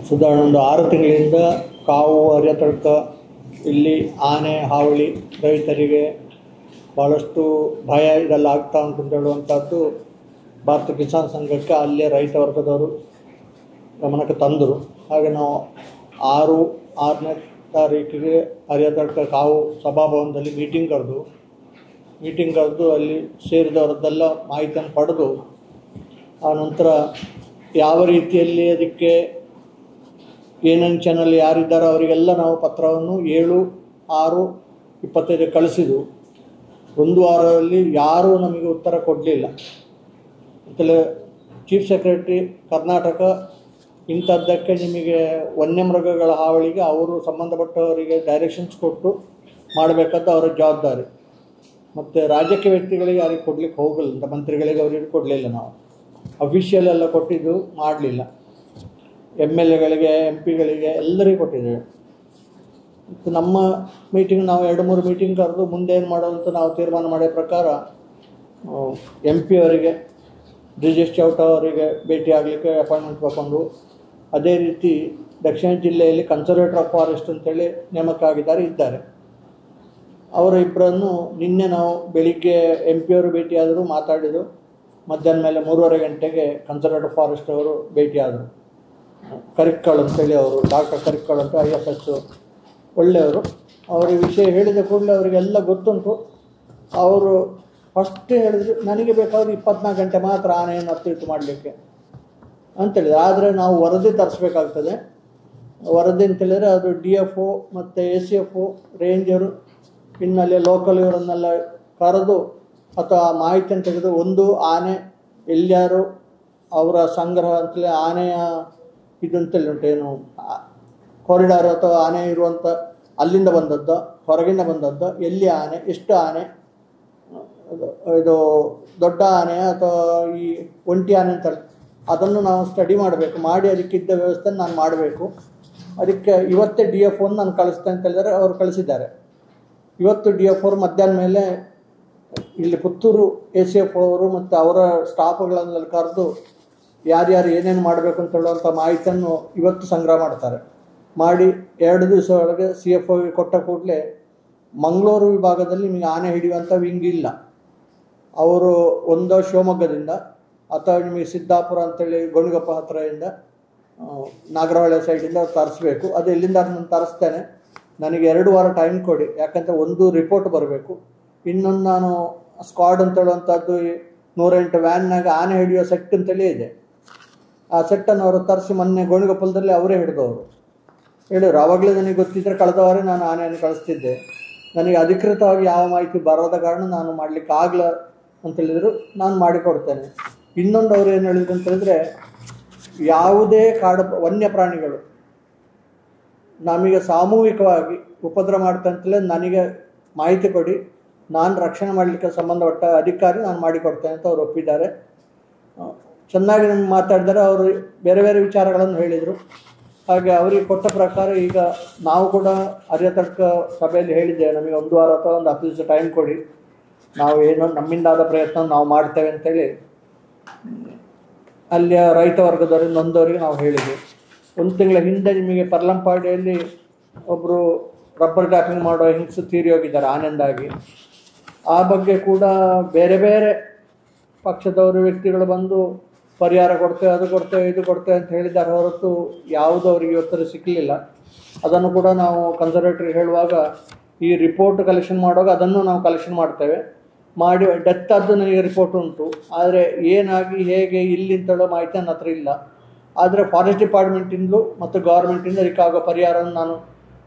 ಸುಧಾರಣ ಒಂದು 6 ತಿಂಗಳಿಂದ ಕಾವು ಅರೆತಡ್ಕ ಇಲ್ಲಿ ಆನೆ ಹಾವಳಿ ರೈತರಿಗೆ ಭಾಳಷ್ಟು ಭಯ ಇದೆಲ್ಲ ಆಗ್ತಾ ಉಂಟು ಅಂತ ಹೇಳುವಂಥದ್ದು ಭಾರತ ಕಿಸಾನ್ ಸಂಘಕ್ಕೆ ಅಲ್ಲೇ ರೈತ ವರ್ಗದವರು ಗಮನಕ್ಕೆ ತಂದರು. ಹಾಗೆ ನಾವು 6ನೇ ತಾರೀಕಿಗೆ ಅರೆತಡ್ಕ ಕಾವು ಸಭಾಭವನದಲ್ಲಿ ಮೀಟಿಂಗ್ ಕರೆದು ಅಲ್ಲಿ ಸೇರಿದವರದ್ದೆಲ್ಲ ಮಾಹಿತಿಯನ್ನು ಪಡೆದು ಆನಂತರ ಯಾವ ರೀತಿಯಲ್ಲಿ ಅದಕ್ಕೆ ಏನೇನು ಚಾನಲ್ ಯಾರಿದ್ದಾರೋ ಅವರಿಗೆಲ್ಲ ನಾವು ಪತ್ರವನ್ನು 7/6/25 ಕಳಿಸಿದ್ದು. ಒಂದು ವಾರದಲ್ಲಿ ಯಾರೂ ನಮಗೆ ಉತ್ತರ ಕೊಡಲಿಲ್ಲ. ಅಂತಲೇ ಚೀಫ್ ಸೆಕ್ರೆಟರಿ ಕರ್ನಾಟಕ ಇಂಥದ್ದಕ್ಕೆ ನಿಮಗೆ ವನ್ಯಮೃಗಗಳ ಹಾವಳಿಗೆ ಅವರು ಸಂಬಂಧಪಟ್ಟವರಿಗೆ ಡೈರೆಕ್ಷನ್ಸ್ ಕೊಟ್ಟು ಮಾಡಬೇಕಾದ ಅವರ ಜವಾಬ್ದಾರಿ. ಮತ್ತು ರಾಜಕೀಯ ವ್ಯಕ್ತಿಗಳಿಗೆ ಯಾರಿಗೆ ಕೊಡಲಿಕ್ಕೆ ಹೋಗಲಿಲ್ಲ, ಮಂತ್ರಿಗಳಿಗೆ ಅವರಿಗೆ ಕೊಡಲಿಲ್ಲ. ನಾವು ಅಫಿಷಿಯಲ್ ಎಲ್ಲ ಕೊಟ್ಟಿದ್ದು ಮಾಡಲಿಲ್ಲ. MLAಗಳಿಗೆ MP ಗಳಿಗೆ ಎಲ್ಲರಿಗೂ ಕೊಟ್ಟಿದ್ದೇವೆ. ಮತ್ತು ನಮ್ಮ ಮೀಟಿಂಗ್ ನಾವು 2-3 ಮೀಟಿಂಗ್ ಕರೆದು ಮುಂದೆ ಏನು ಮಾಡೋದಂತ ನಾವು ತೀರ್ಮಾನ ಮಾಡಿದ ಪ್ರಕಾರ MP ಅವರಿಗೆ ಬ್ರಿಜೇಶ್ ಚೌಟ ಅವರಿಗೆ ಭೇಟಿ ಆಗಲಿಕ್ಕೆ ಅಪಾಯಿಂಟ್ಮೆಂಟ್ ತಗೊಂಡು, ಅದೇ ರೀತಿ ದಕ್ಷಿಣ ಜಿಲ್ಲೆಯಲ್ಲಿ ಕನ್ಸರ್ವೇಟರ್ ಆಫ್ ಫಾರೆಸ್ಟ್ ಅಂತೇಳಿ ನೇಮಕ ಇದ್ದಾರೆ. ಅವರ ಇಬ್ಬರನ್ನು ನಿನ್ನೆ ನಾವು ಬೆಳಿಗ್ಗೆ MP ಅವರು ಭೇಟಿಯಾದರು, ಮಾತಾಡಿದರು. ಮಧ್ಯಾಹ್ನ ಮೇಲೆ 3:30 ಗಂಟೆಗೆ ಕನ್ಸರ್ವೇಟರ್ ಫಾರೆಸ್ಟ್ ಅವರು ಭೇಟಿಯಾದರು. ಕರಿಕ್ಕಳ್ ಅಂತೇಳಿ ಅವರು, ಡಾಕ್ಟರ್ ಕರಿಕ್ಕಳ್ ಅಂತ IFS ಒಳ್ಳೆಯವರು. ಅವರ ವಿಷಯ ಹೇಳಿದ ಕೂಡಲೇ ಅವರಿಗೆಲ್ಲ ಗೊತ್ತುಂಟು. ಅವರು ಫಸ್ಟ್ ಹೇಳಿದ್ರು, ನನಗೆ ಬೇಕಾದ್ರೆ 24 ಗಂಟೆ ಮಾತ್ರ ಆನೆಯನ್ನು ಅತ್ತಿಟ್ಟು ಮಾಡಲಿಕ್ಕೆ ಅಂತೇಳಿದ್ರು. ಆದರೆ ನಾವು ವರದಿ ತರಿಸ್ಬೇಕಾಗ್ತದೆ. ವರದಿ ಅಂತೇಳಿದರೆ ಅದು DFO ಮತ್ತು ACFO ರೇಂಜರು ಇನ್ನಲ್ಲೇ ಲೋಕಲ್ ಇವರನ್ನೆಲ್ಲ ಕರೆದು ಅಥವಾ ಮಾಹಿತಿಯನ್ನು ತೆಗೆದು ಒಂದು ಆನೆ ಎಲ್ಲಾರು ಅವರ ಸಂಗ್ರಹ ಅಂತಲೇ ಆನೆಯ ಇದು ಅಂತೇಳಿ ಉಂಟು, ಏನು ಕಾರಿಡಾರ್ ಅಥವಾ ಆನೆ ಇರುವಂಥ ಅಲ್ಲಿಂದ ಬಂದದ್ದು, ಹೊರಗಿಂದ ಬಂದದ್ದು, ಎಲ್ಲಿ ಆನೆ, ಎಷ್ಟು ಆನೆ, ಇದು ದೊಡ್ಡ ಆನೆ ಅಥವಾ ಈ ಒಂಟಿ ಆನೆ ಅಂತ ಅದನ್ನು ನಾವು ಸ್ಟಡಿ ಮಾಡಬೇಕು. ಮಾಡಿ ಅದಕ್ಕಿದ್ದ ವ್ಯವಸ್ಥೆ ನಾನು ಮಾಡಬೇಕು. ಅದಕ್ಕೆ ಇವತ್ತೇ DFOನ ನಾನು ಕಳಿಸ್ತೇನೆ ಅಂತ ಹೇಳಿದರೆ ಅವರು ಕಳಿಸಿದ್ದಾರೆ. ಇವತ್ತು DFO ಮಧ್ಯಾಹ್ನ ಮೇಲೆ ಇಲ್ಲಿ ಪುತ್ತೂರು ACFO ಅವರು ಮತ್ತು ಅವರ ಸ್ಟಾಫ್ಗಳನ್ನೆಲ್ಲ ಕರೆದು ಯಾರ್ಯಾರು ಏನೇನು ಮಾಡಬೇಕು ಅಂತ ಹೇಳುವಂಥ ಮಾಹಿತಿಯನ್ನು ಇವತ್ತು ಸಂಗ್ರಹ ಮಾಡ್ತಾರೆ. ಮಾಡಿ 2 ದಿವಸ ಒಳಗೆ CFOಗೆ ಕೊಟ್ಟ ಕೂಡಲೇ ಮಂಗಳೂರು ವಿಭಾಗದಲ್ಲಿ ನಿಮಗೆ ಆನೆ ಹಿಡಿಯುವಂಥ ವಿಂಗ್ ಇಲ್ಲ. ಅವರು ಒಂದೋ ಶಿವಮೊಗ್ಗದಿಂದ ಅಥವಾ ನಿಮಗೆ ಸಿದ್ದಾಪುರ ಅಂತೇಳಿ ಗೋಣಿಗೊಪ್ಪ ಹತ್ತಿರದಿಂದ ನಾಗರಹೊಳೆ ಸೈಡಿಂದ ತರಿಸ್ಬೇಕು. ಅದು ಎಲ್ಲಿಂದ ನಾನು ತರಿಸ್ತೇನೆ. ನನಗೆ 2 ವಾರ ಟೈಮ್ ಕೊಡಿ, ಯಾಕಂದರೆ ಒಂದು ರಿಪೋರ್ಟ್ ಬರಬೇಕು. ಇನ್ನೊಂದು ನಾನು ಸ್ಕ್ವಾಡ್ ಅಂತ ಹೇಳುವಂಥದ್ದು 108 ವ್ಯಾನ್ನಾಗ ಆನೆ ಹಿಡಿಯೋ ಸೆಟ್ ಅಂತೇಳಿ ಇದೆ. ಆ ಸೆಟ್ಟನ್ನು ಅವರು ತರಿಸಿ ಮೊನ್ನೆ ಗೋಣಿಗೊಪ್ಪಲದಲ್ಲಿ ಅವರೇ ಹೇಳಿದ್ರು. ಆವಾಗಲೇ ನನಗೆ ಗೊತ್ತಿದ್ದರೆ ಕಳೆದ ವಾರ ನಾನು ಆನೆಯನ್ನು ಕಳಿಸ್ತಿದ್ದೆ. ನನಗೆ ಅಧಿಕೃತವಾಗಿ ಯಾವ ಮಾಹಿತಿ ಬರೋದ ಕಾರಣ ನಾನು ಮಾಡಲಿಕ್ಕೆ ಆಗಲ್ಲ ಅಂತೇಳಿದರು. ನಾನು ಮಾಡಿಕೊಡ್ತೇನೆ. ಇನ್ನೊಂದು ಅವರು ಏನು ಹೇಳಿದ್ರು ಅಂತ ಹೇಳಿದ್ರೆ, ಯಾವುದೇ ಕಾಡು ವನ್ಯ ಪ್ರಾಣಿಗಳು ನಮಗೆ ಸಾಮೂಹಿಕವಾಗಿ ಉಪದ್ರ ಮಾಡ್ತಂತಲೇ ನನಗೆ ಮಾಹಿತಿ ಕೊಡಿ, ನಾನು ರಕ್ಷಣೆ ಮಾಡಲಿಕ್ಕೆ ಸಂಬಂಧಪಟ್ಟ ಅಧಿಕಾರಿ ನಾನು ಮಾಡಿಕೊಡ್ತೇನೆ ಅಂತ ಅವರು ಒಪ್ಪಿದ್ದಾರೆ. ಚೆನ್ನಾಗಿ ನಮ್ಗೆ ಮಾತಾಡಿದರೆ. ಅವರು ಬೇರೆ ಬೇರೆ ವಿಚಾರಗಳನ್ನು ಹೇಳಿದರು. ಹಾಗೆ ಅವರಿಗೆ ಕೊಟ್ಟ ಪ್ರಕಾರ ಈಗ ನಾವು ಕೂಡ ಅರೆತಡ್ಕ ಸಭೆಯಲ್ಲಿ ಹೇಳಿದ್ದೇವೆ, ನಮಗೆ 1 ವಾರ ಅಥವಾ ಒಂದು 10 ದಿವಸ ಟೈಮ್ ಕೊಡಿ, ನಾವು ಏನೋ ನಮ್ಮಿಂದಾದ ಪ್ರಯತ್ನ ನಾವು ಮಾಡ್ತೇವೆ ಅಂತೇಳಿ ಅಲ್ಲಿಯ ರೈತ ವರ್ಗದವರಿಗೆ ನೊಂದವರಿಗೆ ನಾವು ಹೇಳಿದ್ವಿ. 1 ತಿಂಗಳ ಹಿಂದೆ ನಿಮಗೆ ಪರ್ಲಂಪಾಡಿಯಲ್ಲಿ ಒಬ್ಬರು ರಬ್ಬರ್ ಟ್ಯಾಪಿಂಗ್ ಮಾಡೋ ಹಿಂಸು ತೀರಿ ಹೋಗಿದ್ದಾರೆ ಆನೆಯಿಂದಾಗಿ. ಆ ಬಗ್ಗೆ ಕೂಡ ಬೇರೆ ಬೇರೆ ಪಕ್ಷದವರು ವ್ಯಕ್ತಿಗಳು ಬಂದು ಪರಿಹಾರ ಕೊಡ್ತೇವೆ, ಅದು ಕೊಡ್ತೇವೆ, ಇದು ಕೊಡ್ತೇವೆ ಅಂತ ಹೇಳಿದ್ದಾರೆ ಹೊರತು ಯಾವುದೂ ಅವರಿಗೆ ಉತ್ತರ ಸಿಕ್ಕಲಿಲ್ಲ. ಅದನ್ನು ಕೂಡ ನಾವು ಕನ್ಸರ್ವೇಟರಿಗೆ ಹೇಳುವಾಗ ಈ ರಿಪೋರ್ಟ್ ಕಲೆಕ್ಷನ್ ಮಾಡುವಾಗ ಅದನ್ನು ನಾವು ಕಲೆಕ್ಷನ್ ಮಾಡ್ತೇವೆ. ಮಾಡಿ ಡೆತ್ ಆದ್ದು ನನಗೆ ರಿಪೋರ್ಟ್ ಉಂಟು, ಆದರೆ ಏನಾಗಿ ಹೇಗೆ ಇಲ್ಲಿ ಅಂತೇಳೋ ಮಾಹಿತಿ ನನ್ನ ಹತ್ರ ಇಲ್ಲ. ಆದರೆ ಫಾರೆಸ್ಟ್ ಡಿಪಾರ್ಟ್ಮೆಂಟಿಂದಲೂ ಮತ್ತು ಗೌರ್ಮೆಂಟಿಂದ ಅದಕ್ಕಾಗೋ ಪರಿಹಾರವನ್ನು ನಾನು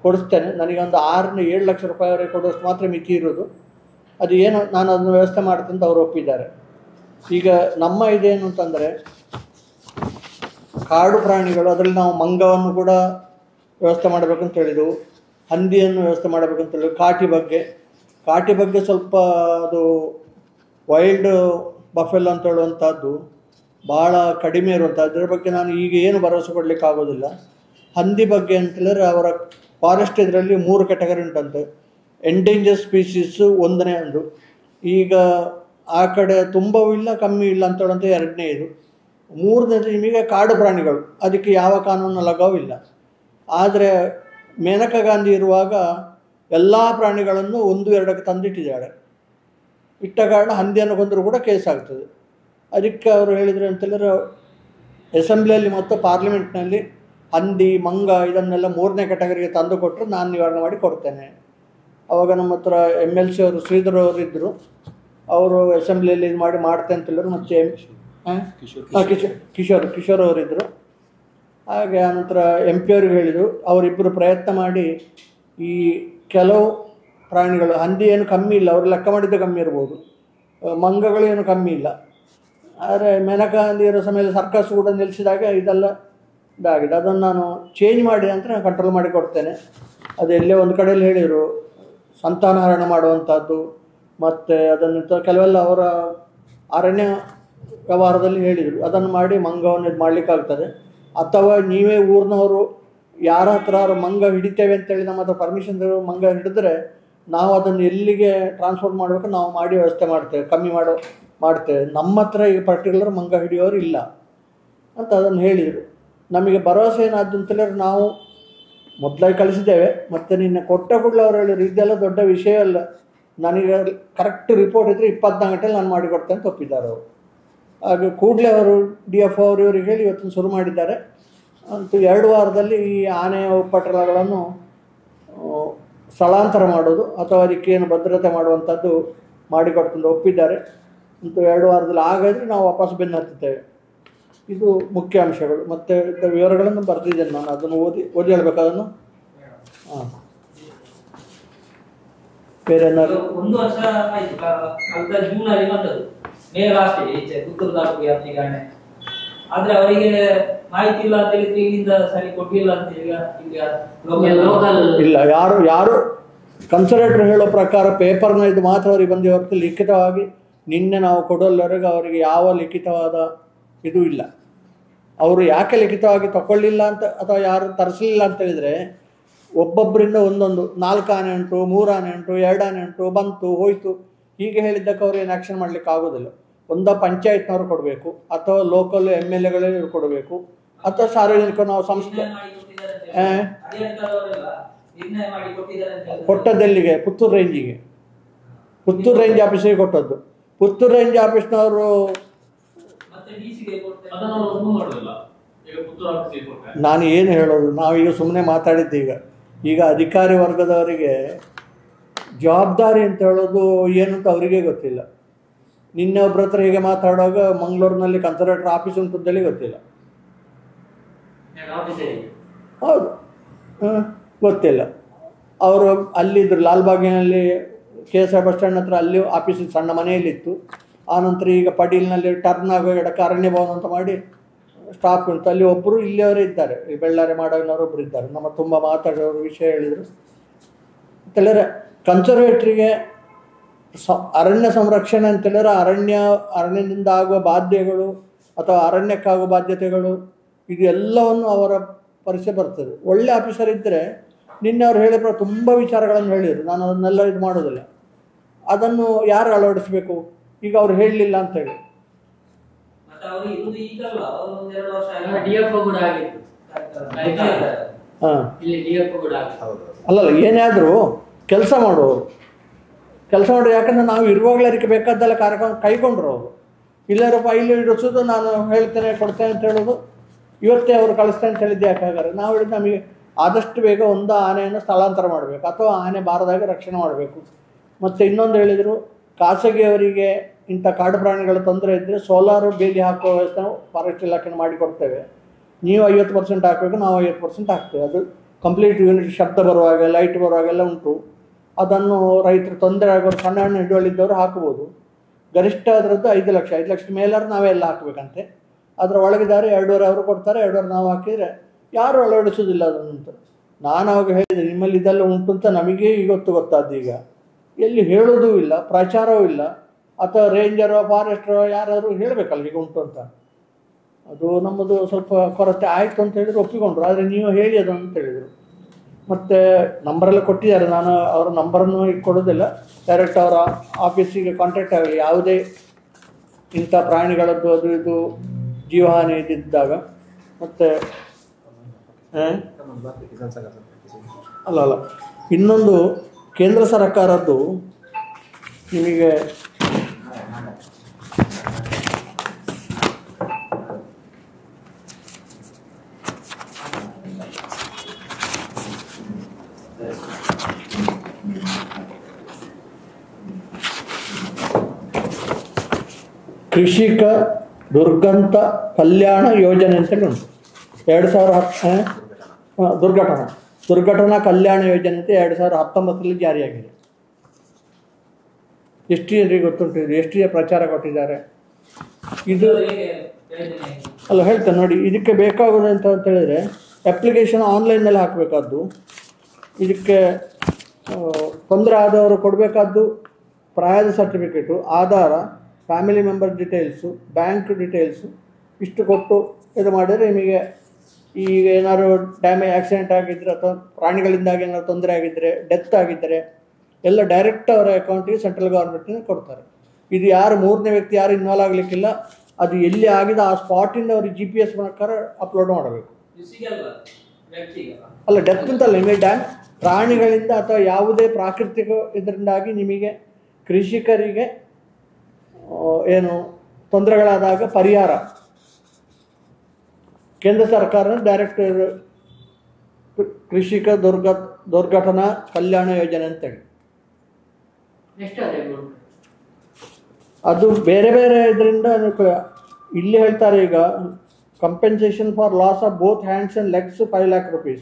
ಕೊಡಿಸ್ತೇನೆ. ನನಗೆ ಒಂದು 6-7 ಲಕ್ಷ ರೂಪಾಯಿವರೆಗೆ ಕೊಡುವಷ್ಟು ಮಾತ್ರ ಮಿತಿ ಇರೋದು. ಅದು ಏನು ನಾನು ಅದನ್ನು ವ್ಯವಸ್ಥೆ ಮಾಡ್ತೇನೆ ಅಂತ ಅವರು ಒಪ್ಪಿದ್ದಾರೆ. ಈಗ ನಮ್ಮ ಇದೇನು ಅಂತಂದರೆ, ಕಾಡು ಪ್ರಾಣಿಗಳು ಅದರಲ್ಲಿ ನಾವು ಮಂಗವನ್ನು ಕೂಡ ವ್ಯವಸ್ಥೆ ಮಾಡಬೇಕಂತ ಹೇಳಿದೆವು, ಹಂದಿಯನ್ನು ವ್ಯವಸ್ಥೆ ಮಾಡಬೇಕಂತ ಹೇಳಿದೆವು. ಕಾಟಿ ಬಗ್ಗೆ ಸ್ವಲ್ಪ ಅದು ವೈಲ್ಡ್ ಬಫೆಲೋ ಅಂತ ಹೇಳುವಂಥದ್ದು ಭಾಳ ಕಡಿಮೆ ಇರುವಂಥದ್ದು. ಅದರ ಬಗ್ಗೆ ನಾನು ಈಗ ಏನು ಭರವಸೆ ಕೊಡಲಿಕ್ಕೆ ಆಗೋದಿಲ್ಲ. ಹಂದಿ ಬಗ್ಗೆ ಅಂತೇಳಿದ್ರೆ ಅವರ ಫಾರೆಸ್ಟ್ ಇದರಲ್ಲಿ 3 ಕ್ಯಾಟಗರಿ ಉಂಟಂತೆ. ಎಂಡೇಂಜರ್ ಸ್ಪೀಸೀಸು 1ನೇ ಒಂದು, ಈಗ ಆ ಕಡೆ ತುಂಬವೂ ಇಲ್ಲ ಕಮ್ಮಿ ಇಲ್ಲ ಅಂತ ಹೇಳುವಂಥ 2ನೇ ಇದು. ಮೂರನೇದು ನಿಮಗೆ ಕಾಡು ಪ್ರಾಣಿಗಳು, ಅದಕ್ಕೆ ಯಾವ ಕಾನೂನು ಲಗಾವೂ ಇಲ್ಲ. ಆದರೆ ಮೇನಕಾ ಗಾಂಧಿ ಇರುವಾಗ ಎಲ್ಲ ಪ್ರಾಣಿಗಳನ್ನು 1-2ಕ್ಕೆ ತಂದಿಟ್ಟಿದ್ದಾಳೆ. ಇಟ್ಟ ಕಾರಣ ಹಂದಿಯನ್ನು ಕೊಂದರೂ ಕೂಡ ಕೇಸ್ ಆಗ್ತದೆ. ಅದಕ್ಕೆ ಅವರು ಹೇಳಿದರು ಅಂತೇಳಿದ್ರೆ ಅಸೆಂಬ್ಲಿಯಲ್ಲಿ ಮತ್ತು ಪಾರ್ಲಿಮೆಂಟ್ನಲ್ಲಿ ಹಂದಿ ಮಂಗ ಇದನ್ನೆಲ್ಲ 3ನೇ ಕ್ಯಾಟಗರಿಗೆ ತಂದು ಕೊಟ್ಟರೆ ನಾನು ನಿವಾರಣೆ ಮಾಡಿ ಕೊಡ್ತೇನೆ. ಆವಾಗ ನಮ್ಮ ಹತ್ರ MLC ಅವರು ಶ್ರೀಧರ್ ಅವರು ಇದ್ದರು, ಅವರು ಅಸೆಂಬ್ಲಿಯಲ್ಲಿ ಇದು ಮಾಡ್ತೇನೆ ಅಂತೇಳಿದ್ರು. ಮತ್ತು ಕಿಶೋರ್ ಅವರಿದ್ದರು. ಹಾಗೆ ಆನಂತರ MP ಅವ್ರಿಗೆ ಹೇಳಿದರು. ಅವರಿಬ್ಬರು ಪ್ರಯತ್ನ ಮಾಡಿ ಈ ಕೆಲವು ಪ್ರಾಣಿಗಳು, ಹಂದಿ ಏನು ಕಮ್ಮಿ ಇಲ್ಲ, ಅವರು ಲೆಕ್ಕ ಮಾಡಿದ್ದು ಕಮ್ಮಿ ಇರ್ಬೋದು, ಮಂಗಗಳು ಏನು ಕಮ್ಮಿ ಇಲ್ಲ. ಆದರೆ ಮೇನಕಾ ಗಾಂಧಿ ಇರೋ ಸಮಯದಲ್ಲಿ ಸರ್ಕಸ್ ಕೂಡ ನಿಲ್ಲಿಸಿದಾಗ ಇದೆಲ್ಲ ಇದಾಗಿದೆ. ಅದನ್ನು ನಾನು ಚೇಂಜ್ ಮಾಡಿ ಅಂತ ನಾನು ಕಂಟ್ರೋಲ್ ಮಾಡಿ ಕೊಡ್ತೇನೆ. ಅದೆಲ್ಲೇ ಒಂದು ಕಡೆಯಲ್ಲಿ ಹೇಳಿದರು ಸಂತಾನಹರಣ ಮಾಡುವಂಥದ್ದು, ಮತ್ತು ಅದನ್ನು ಕೆಲವೆಲ್ಲ ಅವರ ಅರಣ್ಯ ವ್ಯವಹಾರದಲ್ಲಿ ಹೇಳಿದರು. ಅದನ್ನು ಮಾಡಿ ಮಂಗವನ್ನು ಇದು ಮಾಡಲಿಕ್ಕಾಗ್ತದೆ. ಅಥವಾ ನೀವೇ ಊರಿನವರು ಯಾರ ಹತ್ರ ಮಂಗ ಹಿಡಿತೇವೆ ಅಂತೇಳಿ ನಮ್ಮ ಹತ್ರ ಪರ್ಮಿಷನ್ ಮಂಗ ಹಿಡಿದ್ರೆ ನಾವು ಅದನ್ನು ಎಲ್ಲಿಗೆ ಟ್ರಾನ್ಸ್ಪೋರ್ಟ್ ಮಾಡಬೇಕು ನಾವು ಮಾಡಿ ವ್ಯವಸ್ಥೆ ಮಾಡ್ತೇವೆ. ನಮ್ಮ ಹತ್ರ ಈಗ ಪರ್ಟಿಕ್ಯುಲರ್ ಮಂಗ ಹಿಡಿಯೋರು ಇಲ್ಲ ಅಂತ ಅದನ್ನು ಹೇಳಿದರು. ನಮಗೆ ಭರವಸೆ ಏನಾದ್ದು ಅಂತೇಳಿದ್ರೆ ನಾವು ಮೊದಲಾಗಿ ಕಳಿಸಿದ್ದೇವೆ. ಮತ್ತು ನಿನ್ನೆ ಕೊಟ್ಟ ಕೂಡಲೇ ಅವ್ರು ಹೇಳಿದ್ರು ಇದೆಲ್ಲ ದೊಡ್ಡ ವಿಷಯ ಅಲ್ಲ, ನನಗೆ ಕರೆಕ್ಟ್ ರಿಪೋರ್ಟ್ ಇದ್ದರೆ 24 ಗಂಟೆಯಲ್ಲಿ ನಾನು ಮಾಡಿಕೊಡ್ತೇನೆ ಅಂತ ಒಪ್ಪಿದ್ದಾರೆ ಅವರು. ಹಾಗೆ ಕೂಡಲೇ ಅವರು DFO ಅವರು ಇವರಿಗೆ ಹೇಳಿ ಇವತ್ತು ಶುರು ಮಾಡಿದ್ದಾರೆ. ಅಂತೂ 2 ವಾರದಲ್ಲಿ ಈ ಆನೆಯ ಉಪಟಳಗಳನ್ನು ಸ್ಥಳಾಂತರ ಮಾಡೋದು ಅಥವಾ ಅದಕ್ಕೇನು ಭದ್ರತೆ ಮಾಡುವಂಥದ್ದು ಮಾಡಿಕೊಡ್ತಂದು ಒಪ್ಪಿದ್ದಾರೆ. ಅಂತೂ 2 ವಾರದಲ್ಲಿ ಆಗಿದ್ರೆ ನಾವು ವಾಪಸ್ ಬೆನ್ನು ಹತ್ತುತ್ತೇವೆ. ಇದು ಮುಖ್ಯ ಅಂಶಗಳು. ಮತ್ತು ವಿವರಗಳನ್ನು ಬರೆದಿದ್ದೇನೆ ನಾನು, ಅದನ್ನು ಓದಿ ಹೇಳಬೇಕು ಅದನ್ನು. ಹಾಂ, ಬೇರೆ ಏನಾದ್ರು 1 ವರ್ಷ ಆಯ್ತು, ಕಳೆದ ಜೂನಲ್ಲಿ ಬಂದದ್ದು ಮೇ ಲಾಸ್ಟ್ ಈಚೆ ಪುತ್ತೂರು ತಾಲೂಕಿಗೆ ಅತಿಗಾಣೆ. ಆದ್ರೆ ಅವರಿಗೆ ಮಾಹಿತಿ ಇಲ್ಲ ಅಂತ ಹೇಳಿದ್ರೆ ಇಲ್ಲಿಂದ ಸರಿ ಕೊಟ್ಟಿಲ್ಲ ಅಂತ ಲೋಕಲ್ ಇಲ್ಲ. ಯಾರು ಕನ್ಸರ್ವೇಟರ್ ಹೇಳೋ ಪ್ರಕಾರ ಪೇಪರ್ನ ಇದು ಮಾತ್ರ ಅವರಿಗೆ ಬಂದಿ ಹೊರತು ಲಿಖಿತವಾಗಿ ನಿನ್ನೆ ನಾವು ಕೊಡೋಲ್ಲವರೆಗೆ ಅವರಿಗೆ ಯಾವ ಲಿಖಿತವಾದ ಇದು ಇಲ್ಲ. ಅವರು ಯಾಕೆ ಲಿಖಿತವಾಗಿ ತಗೊಳ್ಳಿಲ್ಲ ಅಂತ ಅಥವಾ ಯಾರು ತರಿಸಲಿಲ್ಲ ಅಂತ ಹೇಳಿದರೆ ಒಬ್ಬೊಬ್ಬರಿಂದ ಒಂದೊಂದು 4 ಆನೆ ಉಂಟು, 3 ಆನೆ ಉಂಟು, 2 ಆನೆ ಉಂಟು, ಬಂತು ಹೋಯಿತು ಹೀಗೆ ಹೇಳಿದ್ದಕ್ಕೆ ಅವರು ಏನು ಆ್ಯಕ್ಷನ್ ಮಾಡಲಿಕ್ಕೆ ಆಗೋದಿಲ್ಲ. ಒಂದು ಪಂಚಾಯತ್ನವರು ಕೊಡಬೇಕು ಅಥವಾ ಲೋಕಲ್ MLAಗಳೇ ಇವರು ಕೊಡಬೇಕು ಅಥವಾ ಸಾರ್ವಜನಿಕ ನಾವು ಸಂಸ್ಥೆ ಕೊಟ್ಟದ್ದೆಲ್ಲಿಗೆ ಪುತ್ತೂರು ರೇಂಜಿಗೆ, ಪುತ್ತೂರು ರೇಂಜ್ ಆಫೀಸಿಗೆ ಕೊಟ್ಟದ್ದು. ಪುತ್ತೂರು ರೇಂಜ್ ಆಫೀಸ್ನವರು ನಾನು ಏನು ಹೇಳೋದು, ನಾವೀಗ ಸುಮ್ಮನೆ ಮಾತಾಡಿದ್ದು. ಈಗ ಅಧಿಕಾರಿ ವರ್ಗದವರಿಗೆ ಜವಾಬ್ದಾರಿ ಅಂತ ಹೇಳೋದು ಏನು ಅಂತ ಅವರಿಗೆ ಗೊತ್ತಿಲ್ಲ. ನಿನ್ನೆ ಒಬ್ಬರ ಹತ್ರ ಹೀಗೆ ಮಾತಾಡುವಾಗ ಮಂಗಳೂರಿನಲ್ಲಿ ಕನ್ಸರ್ವೇಟರ್ ಆಫೀಸ್ ಉಂಟಂತೇಳಿ ಗೊತ್ತಿಲ್ಲ. ಹೌದು, ಗೊತ್ತಿಲ್ಲ. ಅವರು ಅಲ್ಲಿದ್ದರು ಲಾಲ್ಬಾಗಿನಲ್ಲಿ KSR ಬಸ್ ಸ್ಟ್ಯಾಂಡ್ ಹತ್ರ, ಅಲ್ಲಿ ಆಫೀಸ್ ಸಣ್ಣ ಮನೆಯಲ್ಲಿತ್ತು. ಆನಂತರ ಈಗ ಪಡೀಲ್ನಲ್ಲಿ ಟರ್ನ್ ಆಗೋ ಎಡಕ್ಕೆ ಅರಣ್ಯ ಭವನ ಅಂತ ಮಾಡಿ ಸ್ಟಾಫ್ ಉಂಟು. ಅಲ್ಲಿ ಒಬ್ಬರು ಇಲ್ಲಿಯವರೇ ಇದ್ದಾರೆ, ಬೆಳ್ಳಾರೆ ಮಾಡೋನವರು ಒಬ್ಬರು ಇದ್ದಾರೆ. ನಮ್ಮ ತುಂಬ ಮಾತಾಡೋರು ವಿಷಯ ಹೇಳಿದರು ಅಂತೇಳಿದ್ರೆ ಕನ್ಸರ್ವೇಟ್ರಿಗೆ ಅರಣ್ಯ ಸಂರಕ್ಷಣೆ ಅಂತೇಳಿದ್ರೆ ಅರಣ್ಯದಿಂದ ಆಗುವ ಬಾಧ್ಯತೆಗಳು ಅಥವಾ ಅರಣ್ಯಕ್ಕಾಗುವ ಬಾಧ್ಯತೆಗಳು ಇದು ಎಲ್ಲವನ್ನು ಅವರ ಪರಿಚಯ ಬರ್ತದೆ. ಒಳ್ಳೆ ಆಫೀಸರ್ ಇದ್ದರೆ ನಿನ್ನೆ ಅವ್ರು ಹೇಳಿದ್ರು ತುಂಬ ವಿಚಾರಗಳನ್ನು ಹೇಳಿದರು. ನಾನು ಅದನ್ನೆಲ್ಲ ಇದು ಮಾಡೋದಿಲ್ಲ. ಅದನ್ನು ಯಾರು ಅಳವಡಿಸಬೇಕು? ಈಗ ಅವ್ರು ಹೇಳಲಿಲ್ಲ ಅಂತೇಳಿ ಅಲ್ಲಲ್ಲ, ಏನೇ ಆದರೂ ಕೆಲಸ ಮಾಡುವವರು ಯಾಕಂದರೆ ನಾವು ಇರುವಾಗಲೇ ಅದಕ್ಕೆ ಬೇಕಾದ್ದೆಲ್ಲ ಕಾರ್ಯಕ್ರಮ ಕೈಗೊಂಡ್ರು ಅವರು. ಇಲ್ಲರಪ್ಪ ಇಲ್ಲಿ ಇಡಿಸೋದು, ನಾನು ಹೇಳ್ತೇನೆ ಕೊಡ್ತೇನೆ ಅಂತ ಹೇಳೋದು, ಇವತ್ತೇ ಅವರು ಕಳಿಸ್ತೇನೆ ಅಂತ ಹೇಳಿದ್ದು ಯಾಕಾಗಾರೆ. ನಾವು ಹೇಳಿದ್ದು ನಮಗೆ ಆದಷ್ಟು ಬೇಗ ಒಂದು ಆನೆಯನ್ನು ಸ್ಥಳಾಂತರ ಮಾಡಬೇಕು ಅಥವಾ ಆನೆ ಬಾರದಾಗ ರಕ್ಷಣೆ ಮಾಡಬೇಕು. ಮತ್ತು ಇನ್ನೊಂದು ಹೇಳಿದರು, ಖಾಸಗಿಯವರಿಗೆ ಇಂಥ ಕಾಡು ಪ್ರಾಣಿಗಳ ತೊಂದರೆ ಇದ್ದರೆ ಸೋಲಾರು ಬೇಲಿ ಹಾಕುವ ವ್ಯವಸ್ಥೆ ಫಾರೆಸ್ಟ್ ಇಲಾಖೆ ಮಾಡಿಕೊಡ್ತೇವೆ. ನೀವು 50% ಹಾಕಬೇಕು, ನಾವು 50% ಹಾಕ್ತೇವೆ. ಅದು ಕಂಪ್ಲೀಟ್ ಯೂನಿಟ್, ಶಬ್ದ ಬರುವಾಗ ಲೈಟ್ ಬರುವಾಗೆಲ್ಲ ಉಂಟು. ಅದನ್ನು ರೈತರು ತೊಂದರೆ ಆಗೋರು, ಸಣ್ಣ ಹಣ್ಣು ಹಿಡುವಳಿದ್ದವರು ಹಾಕ್ಬೋದು. ಗರಿಷ್ಠ ಅದರದ್ದು 5 ಲಕ್ಷ ಮೇಲಾದ್ರೂ ನಾವೇ ಎಲ್ಲ ಹಾಕಬೇಕಂತೆ. ಅದರ ಒಳಗಿದ್ದಾರೆ 2.5 ಅವರು ಕೊಡ್ತಾರೆ, 2.5 ನಾವು ಹಾಕಿದರೆ ಯಾರು ಅಳವಡಿಸೋದಿಲ್ಲ ಅದನ್ನಂತ. ನಾನು ಅವಾಗ ಹೇಳಿದೆ, ನಿಮ್ಮಲ್ಲಿ ಇದೆಲ್ಲ ಉಂಟು ಅಂತ ನಮಗೆ ಇವತ್ತು ಗೊತ್ತಾದ್ದು. ಈಗ ಎಲ್ಲಿ ಹೇಳೋದೂ ಇಲ್ಲ, ಪ್ರಚಾರವೂ ಇಲ್ಲ. ಅಥವಾ ರೇಂಜರೋ ಫಾರೆಸ್ಟರೋ ಯಾರಾದರೂ ಹೇಳಬೇಕಲ್ಲ ಈಗ ಉಂಟು ಅಂತ. ಅದು ನಮ್ಮದು ಸ್ವಲ್ಪ ಕೊರತೆ ಆಯಿತು ಅಂತ ಹೇಳಿದ್ರು, ಒಪ್ಪಿಕೊಂಡ್ರು. ಆದರೆ ನೀವು ಹೇಳಿ ಅದು ಅಂತ ಹೇಳಿದರು. ಮತ್ತು ನಂಬರೆಲ್ಲ ಕೊಟ್ಟಿದ್ದಾರೆ, ನಾನು ಅವರ ನಂಬರನ್ನು ಕೊಡೋದಿಲ್ಲ. ಡೈರೆಕ್ಟ್ ಅವರ ಆಫೀಸಿಗೆ ಕಾಂಟ್ಯಾಕ್ಟ್ ಆಗಲಿ. ಯಾವುದೇ ಇಂಥ ಪ್ರಾಣಿಗಳದ್ದು ಅದು ಇದು ಜೀವಹಾನಿ ಇದ್ದಾಗ ಮತ್ತು ಅಲ್ಲ ಇನ್ನೊಂದು ಕೇಂದ್ರ ಸರ್ಕಾರದ್ದು ನಿಮಗೆ ಕೃಷಿಕ ದುರ್ಗಂತ ಕಲ್ಯಾಣ ಯೋಜನೆ ಅಂತೇಳಿ ಉಂಟು. 2010 ದುರ್ಘಟನಾ ಕಲ್ಯಾಣ ಯೋಜನೆ ಅಂತ 2019 ಜಾರಿಯಾಗಿದೆ. ಎಷ್ಟು ಜನರಿಗೆ ಗೊತ್ತುಂಟು ಇದು? ಎಷ್ಟು ಜನ ಪ್ರಚಾರ ಕೊಟ್ಟಿದ್ದಾರೆ ಇದು? ಅಲ್ಲ ಹೇಳ್ತೇನೆ ನೋಡಿ, ಇದಕ್ಕೆ ಬೇಕಾಗೋದು ಅಂತ ಹೇಳಿದರೆ ಅಪ್ಲಿಕೇಶನ್ ಆನ್ಲೈನಲ್ಲಿ ಹಾಕಬೇಕಾದ್ದು. ಇದಕ್ಕೆ ತೊಂದರೆ ಆದವರು ಕೊಡಬೇಕಾದ್ದು ಪ್ರಾಯದ certificate, Aadhaar, family member details, bank details ಇಷ್ಟು ಕೊಟ್ಟು ಇದು ಮಾಡಿದರೆ ನಿಮಗೆ ಈಗ ಏನಾದ್ರು ಡ್ಯಾಮೇಜ್ ಆಕ್ಸಿಡೆಂಟ್ ಆಗಿದ್ದರೆ ಅಥವಾ ಪ್ರಾಣಿಗಳಿಂದಾಗಿ ಏನಾದ್ರು ತೊಂದರೆ ಆಗಿದ್ದರೆ, ಡೆತ್ ಆಗಿದ್ದರೆ ಎಲ್ಲ ಡೈರೆಕ್ಟ್ ಅವರ ಅಕೌಂಟಿಗೆ ಸೆಂಟ್ರಲ್ ಗೌರ್ಮೆಂಟಿಂದ ಕೊಡ್ತಾರೆ. ಇದು ಯಾರು ಮೂರನೇ ವ್ಯಕ್ತಿ ಯಾರು ಇನ್ವಾಲ್ವ್ ಆಗಲಿಕ್ಕಿಲ್ಲ. ಅದು ಎಲ್ಲಿ ಆಗಿದೆ ಆ ಸ್ಪಾಟಿಂದ ಅವ್ರಿಗೆ GPS ಪ್ರಕಾರ ಅಪ್ಲೋಡ್ ಮಾಡಬೇಕು. ಅಲ್ಲ ಡೆತ್ ಅಂತಲ್ಲ, ನಿಮಗೆ ಪ್ರಾಣಿಗಳಿಂದ ಅಥವಾ ಯಾವುದೇ ಪ್ರಾಕೃತಿಕ ಇದರಿಂದಾಗಿ ನಿಮಗೆ ಕೃಷಿಕರಿಗೆ ಏನು ತೊಂದರೆಗಳಾದಾಗ ಪರಿಹಾರ ಕೇಂದ್ರ ಸರ್ಕಾರ ಡೈರೆಕ್ಟ್ ಕೃಷಿಕ ದುರ್ಘಟನಾ ಕಲ್ಯಾಣ ಯೋಜನೆ ಅಂತೇಳಿ ಅದು ಬೇರೆ ಬೇರೆ ಇದರಿಂದ ಇಲ್ಲಿ ಹೇಳ್ತಾರೆ. ಈಗ compensation for loss of both hands and legs 5 lakh rupees.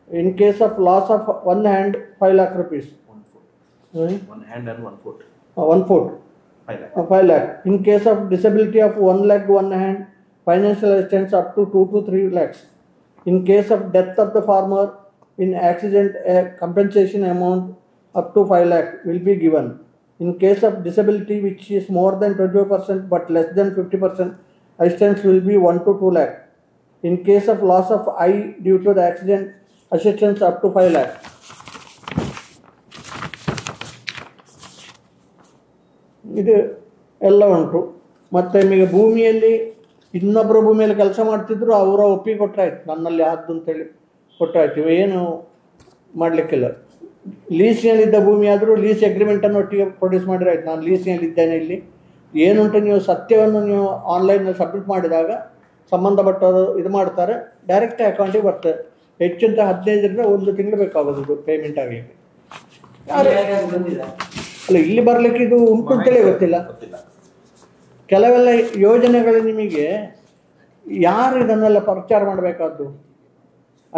In case of loss of one hand, 5 lakh rupees. One hand and 1 foot. 1 foot. 5 lakh. In case of disability of 1 leg, 1 hand, financial assistance up to 2 to 3 lakhs. In case of death of the farmer in accident, a compensation amount up to 5 lakh will be given. In case of disability which is more than 25% but less than 50%, assistance will be 1 to 2 lakh. In case of loss of eye due to the accident, assistance up to 5 lakh. ಇದು ಎಲ್ಲ ಉಂಟು. ಮತ್ತು ನಿಮಗೆ ಭೂಮಿಯಲ್ಲಿ ಇನ್ನೊಬ್ಬರ ಭೂಮಿಯಲ್ಲಿ ಕೆಲಸ ಮಾಡ್ತಿದ್ರು, ಅವರ ಒಪ್ಪಿಗೆ ಕೊಟ್ಟರಾಯ್ತು, ನನ್ನಲ್ಲಿ ಆದ್ದು ಅಂತೇಳಿ ಕೊಟ್ಟರಾಯ್ತು. ಏನು ಮಾಡಲಿಕ್ಕಿಲ್ಲ. ಲೀಸ್ನಲ್ಲಿದ್ದ ಭೂಮಿ ಆದರೂ ಲೀಸ್ ಅಗ್ರಿಮೆಂಟನ್ನು ಒಟ್ಟಿಗೆ ಪ್ರೊಡ್ಯೂಸ್ ಮಾಡಿರಾಯ್ತು, ನಾನು ಲೀಸ್ನಲ್ಲಿದ್ದೇನೆ, ಇಲ್ಲಿ ಏನುಂಟು ನೀವು ಸತ್ಯವನ್ನು ನೀವು ಆನ್ಲೈನಲ್ಲಿ ಸಬ್ಮಿಟ್ ಮಾಡಿದಾಗ ಸಂಬಂಧಪಟ್ಟವರು ಇದು ಮಾಡ್ತಾರೆ, ಡೈರೆಕ್ಟ್ ಅಕೌಂಟಿಗೆ ಬರ್ತದೆ. ಹೆಚ್ಚಂತ 15ರಿಂದ 1 ತಿಂಗಳು ಬೇಕಾಗೋದು ಇದು ಪೇಮೆಂಟ್ ಆಗಲಿಕ್ಕೆ. ಅಲ್ಲ ಇಲ್ಲಿ ಬರಲಿಕ್ಕೆ ಇದು ಉಂಟು ಅಂತೇಳಿ ಗೊತ್ತಿಲ್ಲ. ಕೆಲವೆಲ್ಲ ಯೋಜನೆಗಳು ನಿಮಗೆ ಯಾರು ಇದನ್ನೆಲ್ಲ ಪ್ರಚಾರ ಮಾಡಬೇಕಾದ್ದು?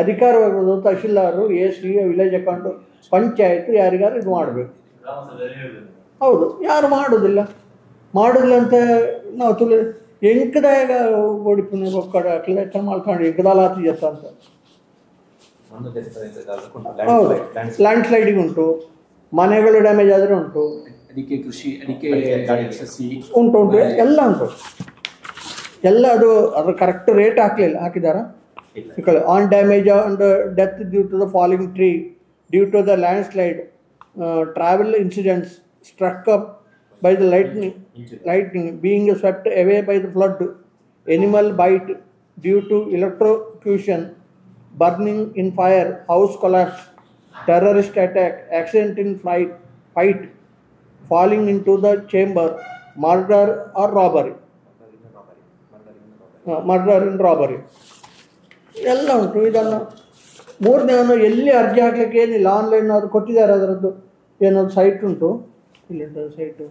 ಅಧಿಕಾರವಾಗಿರೋದು ತಹಶೀಲ್ದಾರರು, AC, ವಿಲೇಜ್ ಅಕೌಂಟು, ಪಂಚಾಯತ್ ಯಾರಿಗಾರು ಇದು ಮಾಡಬೇಕು. ಹೌದು, ಯಾರು ಮಾಡೋದಿಲ್ಲ ಅಂತ ನಾವು ಎಂಕದಾಗ ಓಡಿಪುನೆ ಒಕ್ಕಡ ಕ್ಲೇಚರ್ ಮಾಡ್ಕೊಂಡು ಎಂಕದಾಲಾತಿ ಜತ್ತ ಅಂತ. ಹೌದು, ಲ್ಯಾಂಡ್ ಸ್ಲೈಡಿಂಗ್ ಉಂಟು, ಮನೆಗಳು ಡ್ಯಾಮೇಜ್ ಆದರೆ ಉಂಟು, ಉಂಟು ಎಲ್ಲ ಉಂಟು. ಎಲ್ಲ ಅದ್ರ ಕರೆಕ್ಟ್ ರೇಟ್ ಹಾಕಿದಾರ. On damage on death due to the falling tree, due to the landslide, travel incidents, struck up by the lightning, being swept away by the flood, animal bite due to electrocution, burning in fire, house collapse, terrorist attack, accident in fight, falling into the chamber, murder or robbery. Murder in robbery. ಎಲ್ಲ ಉಂಟು. ಇದನ್ನು ಮೂರನೇವನ್ನು ಎಲ್ಲಿ ಅರ್ಜಿ ಹಾಕ್ಲಿಕ್ಕೆ ಏನಿಲ್ಲ, online ಅವರು ಕೊಟ್ಟಿದ್ದಾರೆ. ಅದರದ್ದು ಏನೊಂದು ಸೈಟ್ ಉಂಟು, ಇಲ್ಲುಂಟು ಸೈಟು.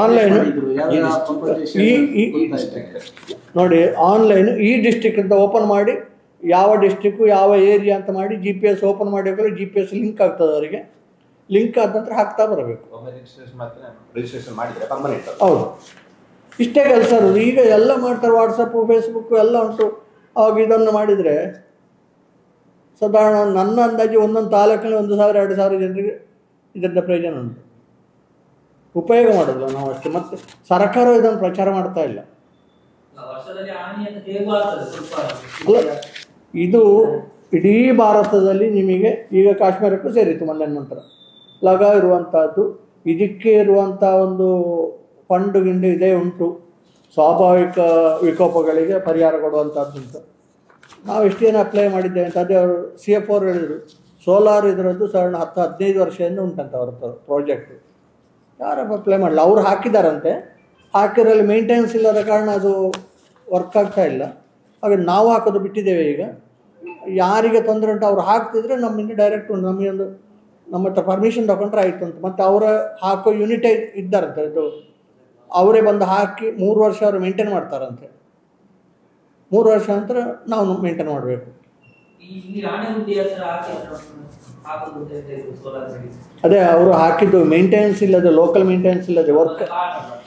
ಆನ್ಲೈನ್ ನೋಡಿ, ಆನ್ಲೈನ್ ಈ ಡಿಸ್ಟ್ರಿಕ್ಟ್ ಅಂತ ಓಪನ್ ಮಾಡಿ, ಯಾವ ಡಿಸ್ಟ್ರಿಕ್ಕು ಯಾವ ಏರಿಯಾ ಅಂತ ಮಾಡಿ GPS ಓಪನ್ ಮಾಡಿ GPS ಲಿಂಕ್ ಆಗ್ತದೆ ಅವರಿಗೆ. ಲಿಂಕ್ ಆದ ನಂತರ ಹಾಕ್ತಾ ಬರಬೇಕು. ಹೌದು, ಇಷ್ಟೇ ಕೆಲಸ ಇರೋದು. ಈಗ ಎಲ್ಲ ಮಾಡ್ತಾರೆ, ವಾಟ್ಸಪ್ಪು, ಫೇಸ್ಬುಕ್ಕು ಎಲ್ಲ ಉಂಟು. ಆವಾಗ ಇದನ್ನು ಮಾಡಿದರೆ ಸಾಧಾರಣ ನನ್ನ ಅಂದಾಜು ಒಂದೊಂದು ತಾಲೂಕಿನಲ್ಲಿ 1,000-2,000 ಜನರಿಗೆ ಇದರಿಂದ ಪ್ರಯೋಜನ ಉಂಟು. ಉಪಯೋಗ ಮಾಡೋದಿಲ್ಲ ನಾವು ಅಷ್ಟೇ. ಮತ್ತು ಸರ್ಕಾರ ಇದನ್ನು ಪ್ರಚಾರ ಮಾಡ್ತಾ ಇಲ್ಲ. ಅಲ್ಲ, ಇದು ಇಡೀ ಭಾರತದಲ್ಲಿ ನಿಮಗೆ ಈಗ ಕಾಶ್ಮೀರಕ್ಕೂ ಸೇರಿತ್ತು ಮೊನ್ನೆ ನಂತರ ಲಗ ಇರುವಂಥದ್ದು ಇದಕ್ಕೆ ಇರುವಂಥ ಒಂದು ಫಂಡ್ ಗಿಂಡು ಇದೇ ಉಂಟು, ಸ್ವಾಭಾವಿಕ ವಿಕೋಪಗಳಿಗೆ ಪರಿಹಾರ ಕೊಡುವಂಥದ್ದುಂಟು. ನಾವು ಇಷ್ಟೇನು ಅಪ್ಲೈ ಮಾಡಿದ್ದೇವೆ ಅಂತ ಅದೇ ಅವರು CF ಅವರು ಹೇಳಿದರು. ಸೋಲಾರ್ ಇದರದ್ದು ಸಾಧಾರಣ 10-15 ವರ್ಷದಿಂದ ಉಂಟಂತ ಅವ್ರ ಪ್ರಾಜೆಕ್ಟು. ಯಾರು ಅಪ್ಲೈ ಮಾಡಲ್ಲ, ಅವರು ಹಾಕಿದಾರಂತೆ. ಹಾಕಿದ್ರಲ್ಲಿ ಮೇಂಟೆನೆನ್ಸ್ ಇಲ್ಲದ ಕಾರಣ ಅದು ವರ್ಕ್ ಆಗ್ತಾ ಇಲ್ಲ. ಹಾಗೆ ನಾವು ಹಾಕೋದು ಬಿಟ್ಟಿದ್ದೇವೆ. ಈಗ ಯಾರಿಗೆ ತೊಂದರೆ ಉಂಟು ಅವ್ರು ಹಾಕ್ತಿದ್ರೆ ನಮ್ಮಿಂದ ಡೈರೆಕ್ಟ್ ಉಂಟು, ನಮಗೊಂದು ನಮ್ಮ ಹತ್ರ ಪರ್ಮಿಷನ್ ತಗೊಂಡ್ರೆ ಆಯಿತು ಅಂತ. ಮತ್ತು ಅವರ ಹಾಕೋ ಯೂನಿಟೇ ಇದ್ದಾರಂತೆ, ಇದು ಅವರೇ ಬಂದು ಹಾಕಿ 3 ವರ್ಷ ಅವರು ಮೇಂಟೈನ್ ಮಾಡ್ತಾರಂತೆ. 3 ವರ್ಷ ನಂತರ ನಾವು ಮೇಂಟೈನ್ ಮಾಡಬೇಕು. ಅದೇ ಅವರು ಹಾಕಿದ್ದು ಮೇಂಟೆನೆನ್ಸ್ ಇಲ್ಲದೆ, ಲೋಕಲ್ ಮೇಂಟೆನೆನ್ಸ್ ಇಲ್ಲದೆ ವರ್ಕ್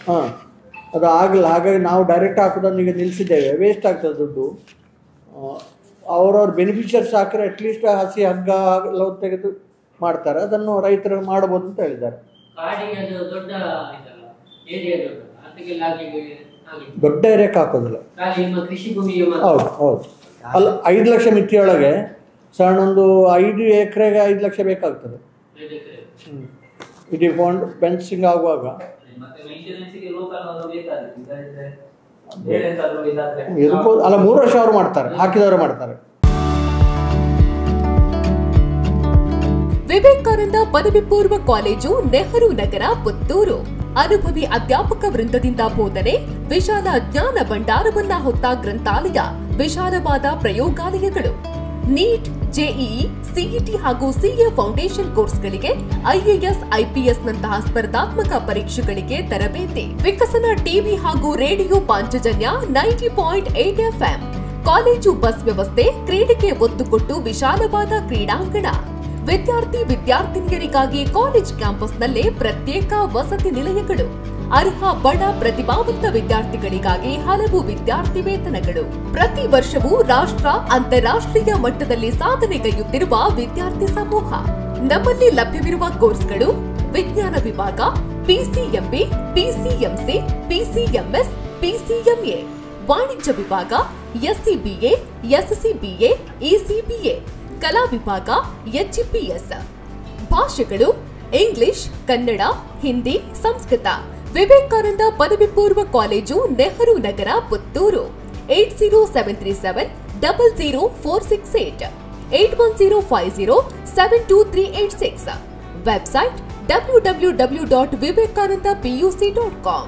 ಹಾಂ ಅದು ಆಗಲ್ಲ. ಹಾಗಾಗಿ ನಾವು ಡೈರೆಕ್ಟ್ ಹಾಕೋದನ್ನು ಈಗ ನಿಲ್ಲಿಸಿದ್ದೇವೆ. ವೇಸ್ಟ್ ಆಗ್ತದೆ ದುಡ್ಡು. ಅವರವ್ರ ಬೆನಿಫಿಷಿಯರ್ಸ್ ಹಾಕಿದ್ರೆ ಅಟ್ಲೀಸ್ಟ್ ಹಸಿ ಹಗ್ಗ ಎಲ್ಲ ತೆಗೆದು ಮಾಡ್ತಾರೆ, ಅದನ್ನು ರೈತರು ಮಾಡ್ಬೋದು ಅಂತ ಹೇಳಿದ್ದಾರೆ. ದೊಡ್ಡ ಏರಿಯಾಕ್ಕೆ ಹಾಕೋದಿಲ್ಲ. ಹೌದು ಹೌದು. ಅಲ್ಲ 5 ಲಕ್ಷ ಮಿತಿಯೊಳಗೆ ಸಣ್ಣ ಒಂದು 5 ಎಕರೆಗೆ 5 ಲಕ್ಷ ಬೇಕಾಗ್ತದೆ. ಇದು ಫಂಡ್ ಫೆನ್ಸಿಂಗ್ ಆಗುವಾಗ ಇರ್ಬೋದು. ಅಲ್ಲ 3 ವರ್ಷ ಅವರು ಮಾಡ್ತಾರೆ, ಹಾಕಿದವರು ಮಾಡ್ತಾರೆ. ವಿವೇಕಾನಂದ ಪದವಿ ಪೂರ್ವ ಕಾಲೇಜು, ನೆಹರು ನಗರ, ಪುತ್ತೂರು. ಅನುಭವಿ ಅಧ್ಯಾಪಕ ವೃಂದದಿಂದ ಬೋಧನೆ, ವಿಶಾಲ ಜ್ಞಾನ ಭಂಡಾರವನ್ನ ಹೊತ್ತ ಗ್ರಂಥಾಲಯ, ವಿಶಾಲವಾದ ಪ್ರಯೋಗಾಲಯಗಳು. ನೀಟ್, ಜೆಇಇ, ಸಿಇಟಿ ಹಾಗೂ ಸಿಎ ಫೌಂಡೇಶನ್ ಕೋರ್ಸ್ಗಳಿಗೆ, IAS, IPS ನಂತಹ ಸ್ಪರ್ಧಾತ್ಮಕ ಪರೀಕ್ಷೆಗಳಿಗೆ ತರಬೇತಿ. ವಿಕಸನ ಟಿವಿ ಹಾಗೂ radio Panchajanya 90.8 FM. College bus ವ್ಯವಸ್ಥೆ, ಕ್ರೀಡೆಗೆ ಒತ್ತು ಕೊಟ್ಟು ವಿಶಾಲವಾದ ಕ್ರೀಡಾಂಗಣ. ವಿದ್ಯಾರ್ಥಿನಿಯರಿಗಾಗಿ ಕಾಲೇಜ್ ಕ್ಯಾಂಪಸ್ನಲ್ಲೇ ಪ್ರತ್ಯೇಕ ವಸತಿ ನಿಲಯಗಳು. ಅರ್ಹ ಬಡ ಪ್ರತಿಭಾವಂತ ವಿದ್ಯಾರ್ಥಿಗಳಿಗಾಗಿ ಹಲವು ವಿದ್ಯಾರ್ಥಿ ವೇತನಗಳು. ಪ್ರತಿ ವರ್ಷವೂ ರಾಷ್ಟ್ರ, ಅಂತಾರಾಷ್ಟ್ರೀಯ ಮಟ್ಟದಲ್ಲಿ ಸಾಧನೆಗೈಯುತ್ತಿರುವ ವಿದ್ಯಾರ್ಥಿ ಸಮೂಹ. ನಮ್ಮಲ್ಲಿ ಲಭ್ಯವಿರುವ ಕೋರ್ಸ್ಗಳು: ವಿಜ್ಞಾನ ವಿಭಾಗ, PCMB, PCMC, PCMS, PCMA. ವಾಣಿಜ್ಯ ವಿಭಾಗ SCBA, SCBA, ECBA. ಕಲಾ ವಿಭಾಗ HPS. ಭಾಷೆಗಳು ಇಂಗ್ಲಿಷ್, ಕನ್ನಡ, ಹಿಂದಿ, ಸಂಸ್ಕೃತ. ವಿವೇಕಾನಂದ ಪದವಿ ಪೂರ್ವ college, Nehru Nagar, Puttur. 80737 00468 81050 72386. Website www.vivekanandapuc.com.